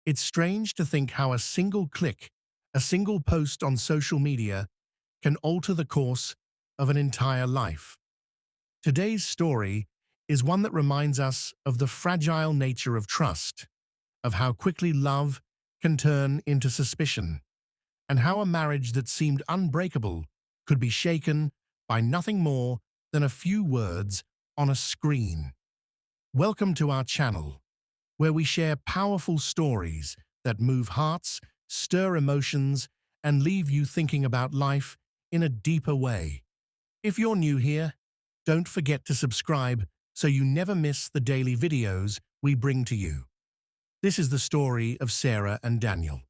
It's strange to think how a single click, a single post on social media can alter the course of an entire life. Today's story is one that reminds us of the fragile nature of trust, of how quickly love can turn into suspicion, and how a marriage that seemed unbreakable could be shaken by nothing more than a few words on a screen. Welcome to our channel, where we share powerful stories that move hearts, stir emotions, and leave you thinking about life in a deeper way. If you're new here, don't forget to subscribe so you never miss the daily videos we bring to you. This is the story of Sarah and Daniel,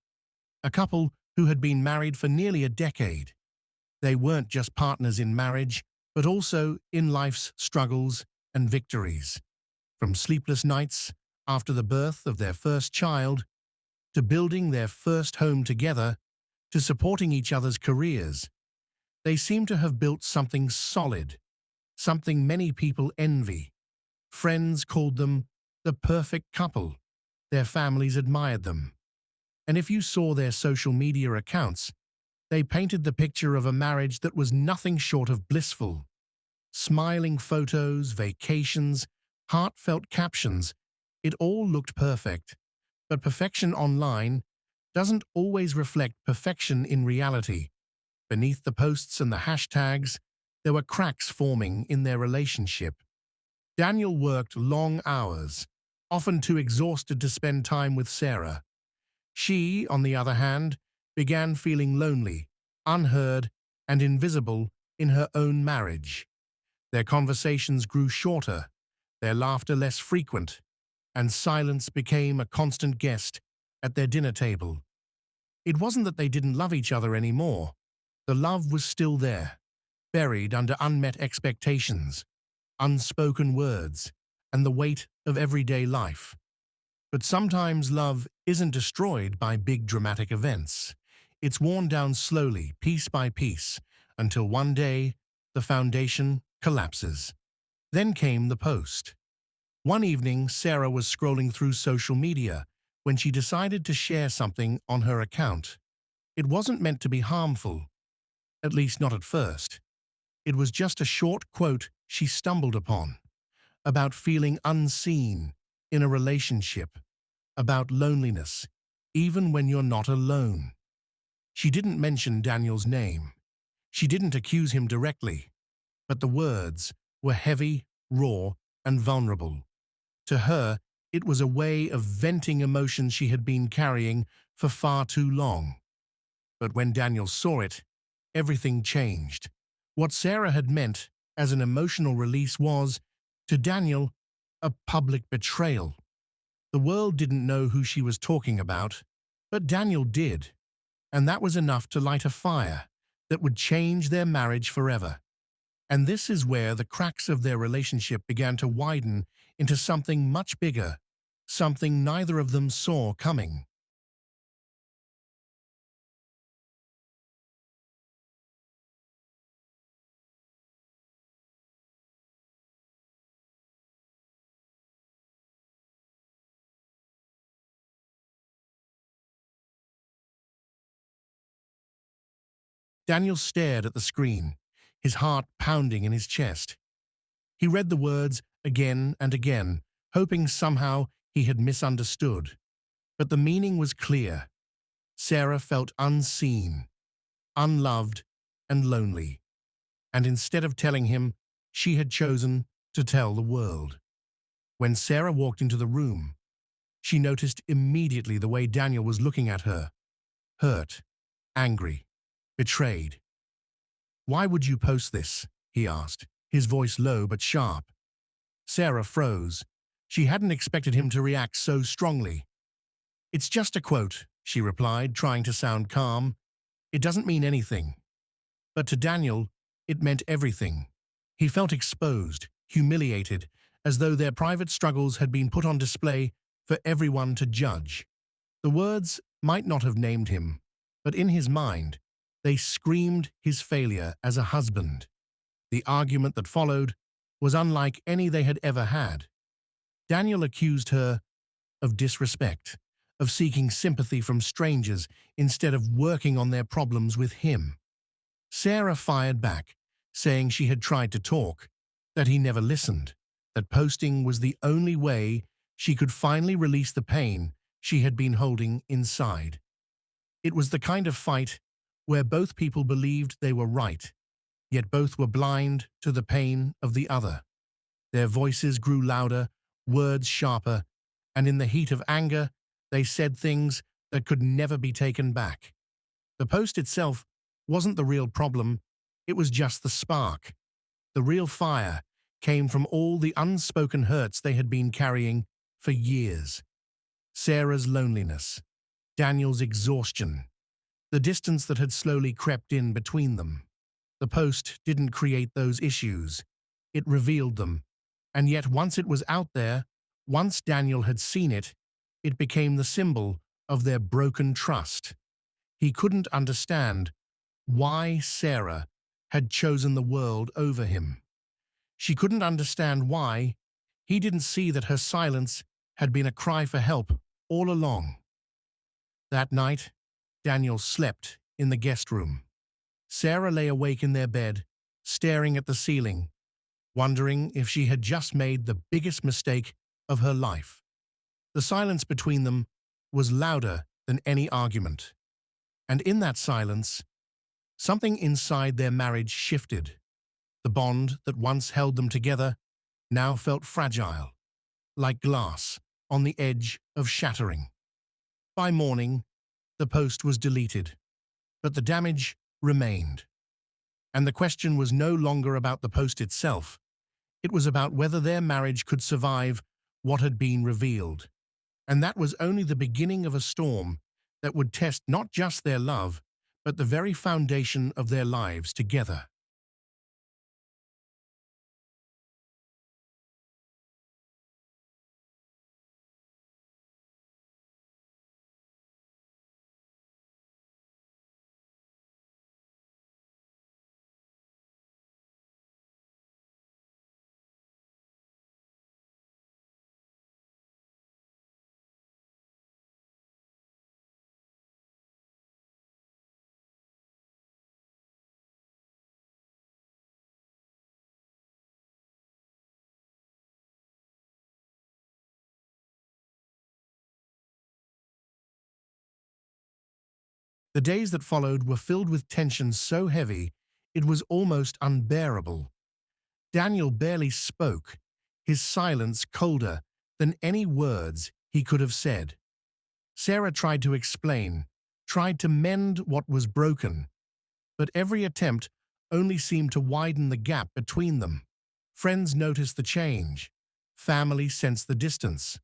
a couple who had been married for nearly a decade. They weren't just partners in marriage, but also in life's struggles and victories. From sleepless nights after the birth of their first child, to building their first home together, to supporting each other's careers, they seem to have built something solid, something many people envy. Friends called them the perfect couple. Their families admired them. And if you saw their social media accounts, they painted the picture of a marriage that was nothing short of blissful. Smiling photos, vacations, heartfelt captions, it all looked perfect. But perfection online doesn't always reflect perfection in reality. Beneath the posts and the hashtags, there were cracks forming in their relationship. Daniel worked long hours, often too exhausted to spend time with Sarah. She, on the other hand, began feeling lonely, unheard, and invisible in her own marriage. Their conversations grew shorter, their laughter less frequent, and silence became a constant guest at their dinner table. It wasn't that they didn't love each other anymore. The love was still there, buried under unmet expectations, unspoken words, and the weight of everyday life. But sometimes love isn't destroyed by big dramatic events. It's worn down slowly, piece by piece, until one day the foundation collapses. Then came the post. One evening, Sarah was scrolling through social media when she decided to share something on her account. It wasn't meant to be harmful, at least not at first. It was just a short quote she stumbled upon, about feeling unseen in a relationship, about loneliness, even when you're not alone. She didn't mention Daniel's name. She didn't accuse him directly, but the words were heavy, raw, and vulnerable. To her, it was a way of venting emotions she had been carrying for far too long. But when Daniel saw it, everything changed. What Sarah had meant as an emotional release was, to Daniel, a public betrayal. The world didn't know who she was talking about, but Daniel did, and that was enough to light a fire that would change their marriage forever. And this is where the cracks of their relationship began to widen into something much bigger, something neither of them saw coming. Daniel stared at the screen, his heart pounding in his chest. He read the words again and again, hoping somehow he had misunderstood. But the meaning was clear. Sarah felt unseen, unloved, and lonely. And instead of telling him, she had chosen to tell the world. When Sarah walked into the room, she noticed immediately the way Daniel was looking at her. Hurt, angry, betrayed. "Why would you post this?" he asked, his voice low but sharp. Sarah froze. She hadn't expected him to react so strongly. "It's just a quote," she replied, trying to sound calm. "It doesn't mean anything." But to Daniel, it meant everything. He felt exposed, humiliated, as though their private struggles had been put on display for everyone to judge. The words might not have named him, but in his mind, they screamed his failure as a husband. The argument that followed was unlike any they had ever had. Daniel accused her of disrespect, of seeking sympathy from strangers instead of working on their problems with him. Sarah fired back, saying she had tried to talk, that he never listened, that posting was the only way she could finally release the pain she had been holding inside. It was the kind of fight where both people believed they were right, yet both were blind to the pain of the other. Their voices grew louder, words sharper, and in the heat of anger, they said things that could never be taken back. The post itself wasn't the real problem, it was just the spark. The real fire came from all the unspoken hurts they had been carrying for years. Sarah's loneliness, Daniel's exhaustion, the distance that had slowly crept in between them. The post didn't create those issues, it revealed them. And yet once it was out there, once Daniel had seen it, it became the symbol of their broken trust. He couldn't understand why Sarah had chosen the world over him. She couldn't understand why he didn't see that her silence had been a cry for help all along. That night, Daniel slept in the guest room. Sarah lay awake in their bed, staring at the ceiling, wondering if she had just made the biggest mistake of her life. The silence between them was louder than any argument. And in that silence, something inside their marriage shifted. The bond that once held them together now felt fragile, like glass on the edge of shattering. By morning, the post was deleted, but the damage remained. And the question was no longer about the post itself. It was about whether their marriage could survive what had been revealed. And that was only the beginning of a storm that would test not just their love, but the very foundation of their lives together. The days that followed were filled with tension so heavy it was almost unbearable. Daniel barely spoke, his silence colder than any words he could have said. Sarah tried to explain, tried to mend what was broken, but every attempt only seemed to widen the gap between them. Friends noticed the change, family sensed the distance,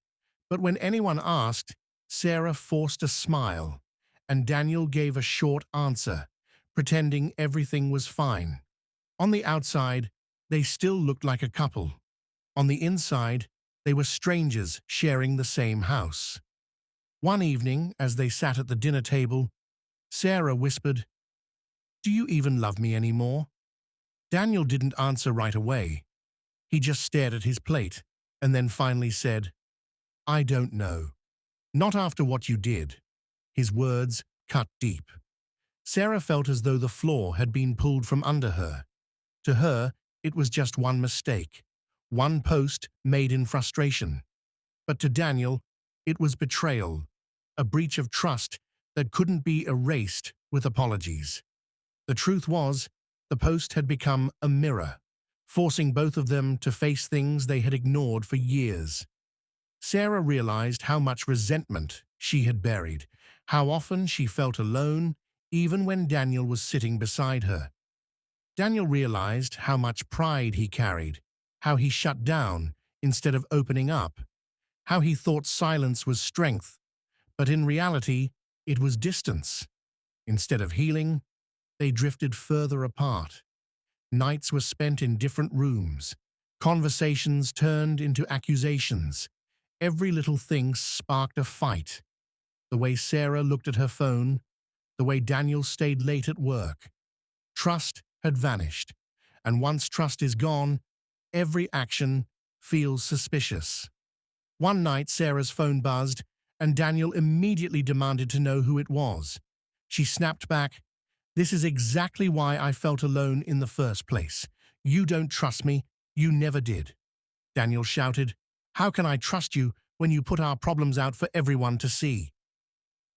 but when anyone asked, Sarah forced a smile, and Daniel gave a short answer, pretending everything was fine. On the outside, they still looked like a couple. On the inside, they were strangers sharing the same house. One evening, as they sat at the dinner table, Sarah whispered, "Do you even love me anymore?" Daniel didn't answer right away. He just stared at his plate, and then finally said, "I don't know. Not after what you did." His words cut deep. Sarah felt as though the floor had been pulled from under her. To her, it was just one mistake, one post made in frustration. But to Daniel, it was betrayal, a breach of trust that couldn't be erased with apologies. The truth was, the post had become a mirror, forcing both of them to face things they had ignored for years. Sarah realized how much resentment she had buried, how often she felt alone, even when Daniel was sitting beside her. Daniel realized how much pride he carried, how he shut down instead of opening up, how he thought silence was strength, but in reality, it was distance. Instead of healing, they drifted further apart. Nights were spent in different rooms. Conversations turned into accusations. Every little thing sparked a fight. The way Sarah looked at her phone, the way Daniel stayed late at work. Trust had vanished, and once trust is gone, every action feels suspicious. One night, Sarah's phone buzzed, and Daniel immediately demanded to know who it was. She snapped back, "This is exactly why I felt alone in the first place. You don't trust me. You never did." Daniel shouted, "How can I trust you when you put our problems out for everyone to see?"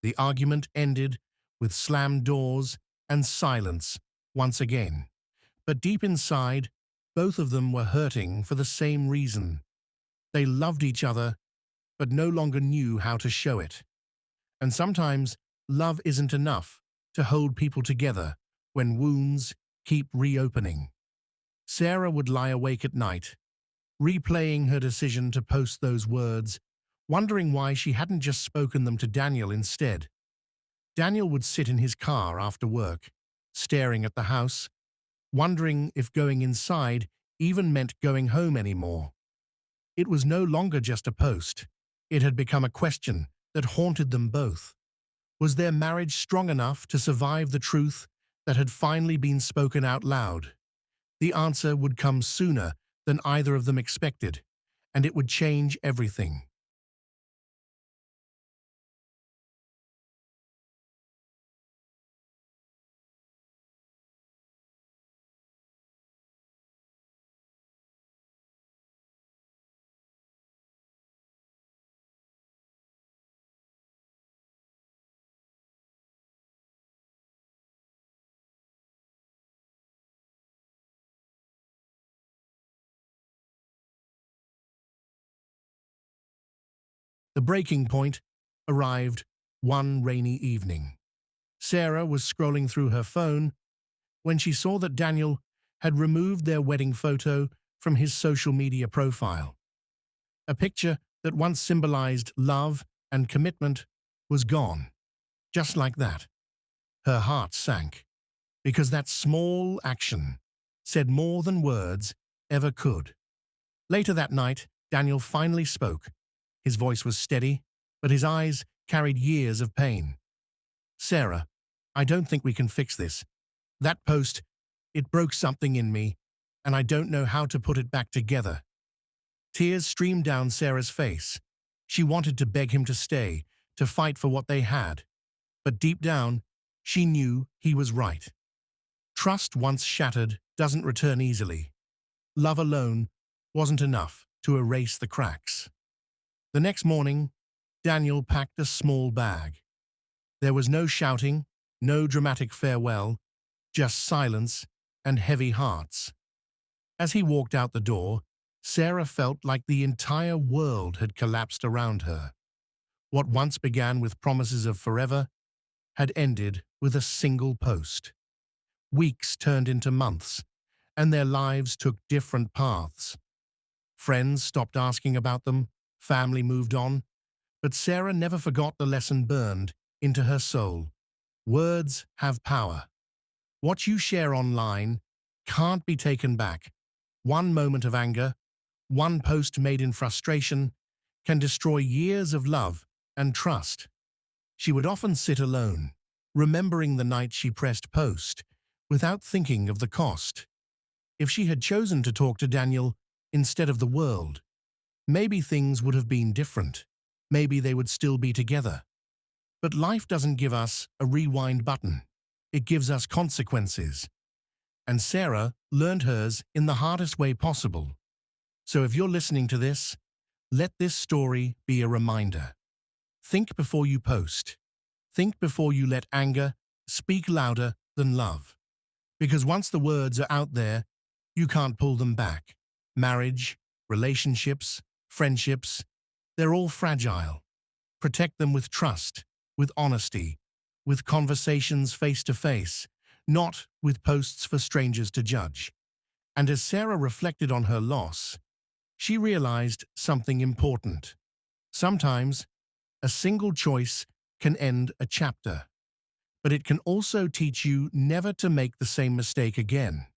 The argument ended with slammed doors and silence once again. But deep inside, both of them were hurting for the same reason. They loved each other, but no longer knew how to show it. And sometimes love isn't enough to hold people together when wounds keep reopening. Sarah would lie awake at night, replaying her decision to post those words, wondering why she hadn't just spoken them to Daniel instead. Daniel would sit in his car after work, staring at the house, wondering if going inside even meant going home anymore. It was no longer just a post. It had become a question that haunted them both. Was their marriage strong enough to survive the truth that had finally been spoken out loud? The answer would come sooner than either of them expected, and it would change everything. The breaking point arrived one rainy evening. Sarah was scrolling through her phone when she saw that Daniel had removed their wedding photo from his social media profile. A picture that once symbolized love and commitment was gone, just like that. Her heart sank, because that small action said more than words ever could. Later that night, Daniel finally spoke. His voice was steady, but his eyes carried years of pain. "Sarah, I don't think we can fix this. That post, it broke something in me, and I don't know how to put it back together." Tears streamed down Sarah's face. She wanted to beg him to stay, to fight for what they had. But deep down, she knew he was right. Trust once shattered doesn't return easily. Love alone wasn't enough to erase the cracks. The next morning, Daniel packed a small bag. There was no shouting, no dramatic farewell, just silence and heavy hearts. As he walked out the door, Sarah felt like the entire world had collapsed around her. What once began with promises of forever had ended with a single post. Weeks turned into months, and their lives took different paths. Friends stopped asking about them, family moved on, but Sarah never forgot the lesson burned into her soul. Words have power. What you share online can't be taken back. One moment of anger, one post made in frustration, can destroy years of love and trust. She would often sit alone, remembering the night she pressed post, without thinking of the cost. If she had chosen to talk to Daniel instead of the world, maybe things would have been different. Maybe they would still be together. But life doesn't give us a rewind button. It gives us consequences. And Sarah learned hers in the hardest way possible. So if you're listening to this, let this story be a reminder. Think before you post. Think before you let anger speak louder than love. Because once the words are out there, you can't pull them back. Marriage, relationships, friendships, they're all fragile. Protect them with trust, with honesty, with conversations face to face, not with posts for strangers to judge. And as Sarah reflected on her loss, she realized something important. Sometimes, a single choice can end a chapter, but it can also teach you never to make the same mistake again.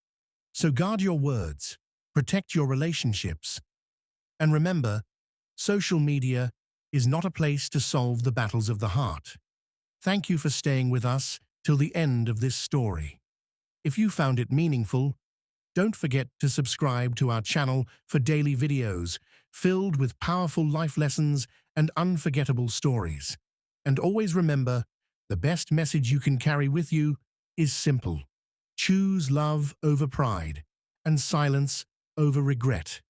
So guard your words, protect your relationships, and remember, social media is not a place to solve the battles of the heart. Thank you for staying with us till the end of this story. If you found it meaningful, don't forget to subscribe to our channel for daily videos filled with powerful life lessons and unforgettable stories. And always remember, the best message you can carry with you is simple. Choose love over pride and silence over regret.